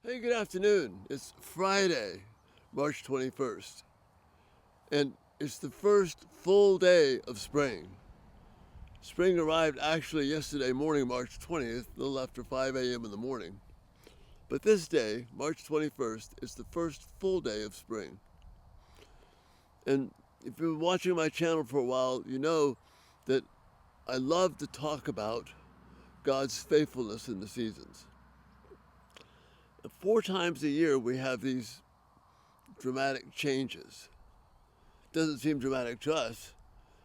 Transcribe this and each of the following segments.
Hey, good afternoon. It's Friday, March 21st, and it's the first full day of spring. Spring arrived actually yesterday morning, March 20th, a little after 5 a.m. in the morning. But this day, March 21st, is the first full day of spring. And if you've been watching my channel for a while, you know that I love to talk about God's faithfulness in the seasons. 4 times a year, we have these dramatic changes. Doesn't seem dramatic to us,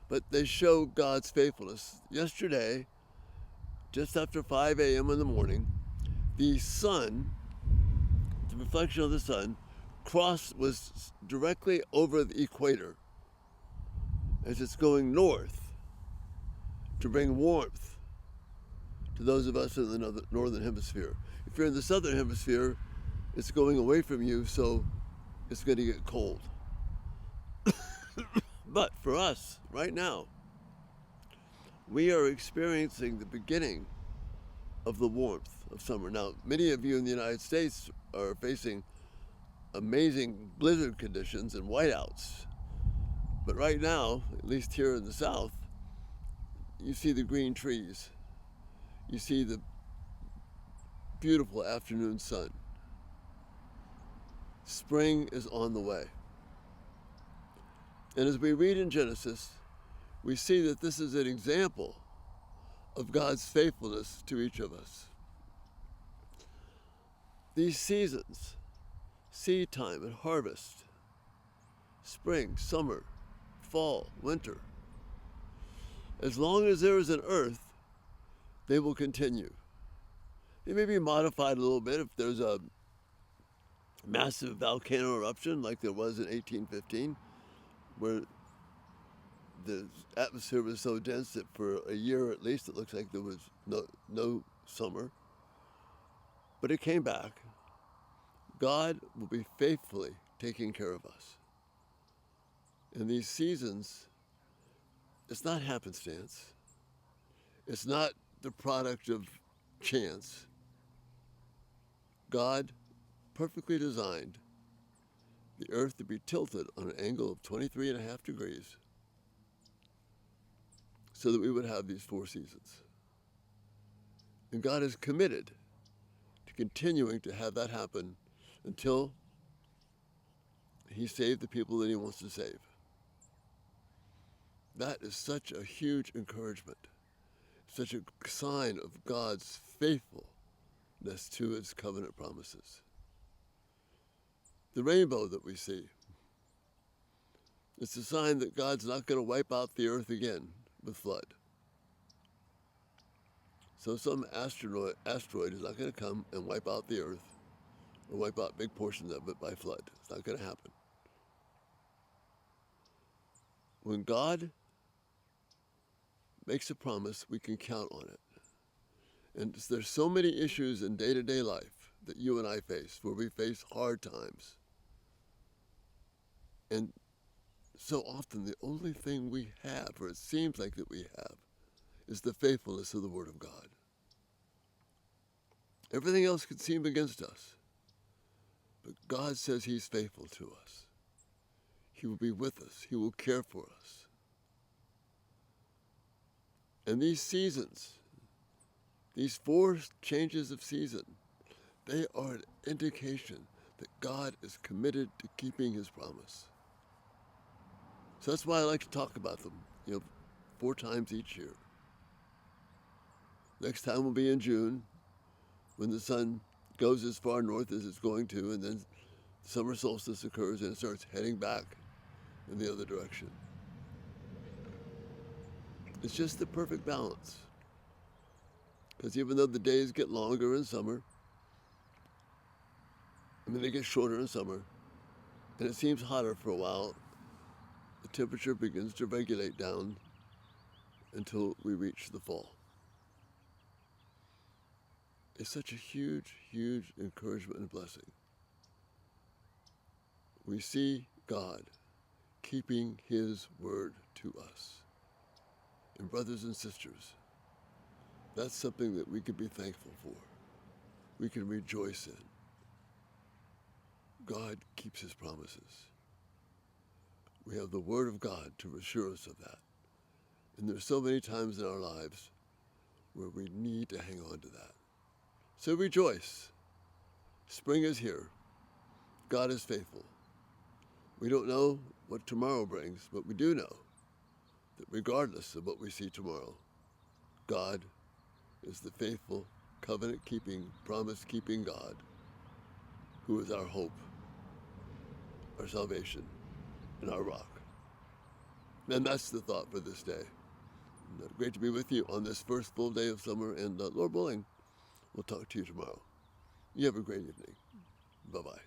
but they show God's faithfulness. Yesterday, just after 5 a.m. in the morning, the sun, the reflection of the sun, was directly over the equator as it's going north to bring warmth to those of us in the northern hemisphere. If you're in the southern hemisphere, it's going away from you, so it's going to get cold. But for us, right now, we are experiencing the beginning of the warmth of summer. Now, many of you in the United States are facing amazing blizzard conditions and whiteouts. But right now, at least here in the South, you see the green trees. You see the beautiful afternoon sun. Spring is on the way. And as we read in Genesis, we see that this is an example of God's faithfulness to each of us. These seasons, seed time and harvest, spring, summer, fall, winter, as long as there is an earth, they will continue. They may be modified a little bit if there's a massive volcano eruption like there was in 1815, where the atmosphere was so dense that for a year at least it looks like there was no summer. But it came back. God will be faithfully taking care of us. In these seasons, it's not happenstance. It's not the product of chance. God perfectly designed the earth to be tilted on an angle of 23.5 degrees so that we would have these 4 seasons. And God is committed to continuing to have that happen until He saved the people that He wants to save. That is such a huge encouragement, such a sign of God's faithfulness to His covenant promises. The rainbow that we see, it's a sign that God's not going to wipe out the earth again with flood. So some asteroid is not going to come and wipe out the earth or wipe out big portions of it by flood. It's not going to happen. When God makes a promise, we can count on it. And there's so many issues in day-to-day life that you and I face, where we face hard times. And so often the only thing we have, or it seems like that we have, is the faithfulness of the Word of God. Everything else could seem against us. But God says He's faithful to us. He will be with us. He will care for us. And these seasons, these 4 changes of season, they are an indication that God is committed to keeping His promise. So that's why I like to talk about them, 4 times each year. Next time will be in June, when the sun goes as far north as it's going to, and then summer solstice occurs and it starts heading back in the other direction. It's just the perfect balance. Because even though the days get longer in summer, they get shorter in summer, and it seems hotter for a while, the temperature begins to regulate down until we reach the fall. It's such a huge, huge encouragement and blessing. We see God keeping His word to us. And brothers and sisters, that's something that we can be thankful for. We can rejoice in. God keeps his promises. We have the Word of God to assure us of that. And there's so many times in our lives where we need to hang on to that. So rejoice. Spring is here. God is faithful. We don't know what tomorrow brings, but we do know that regardless of what we see tomorrow, God is the faithful, covenant-keeping, promise-keeping God who is our hope, our salvation, and our rock. And that's the thought for this day. Great to be with you on this first full day of summer, and Lord willing, we'll talk to you tomorrow. You have a great evening. Bye-bye.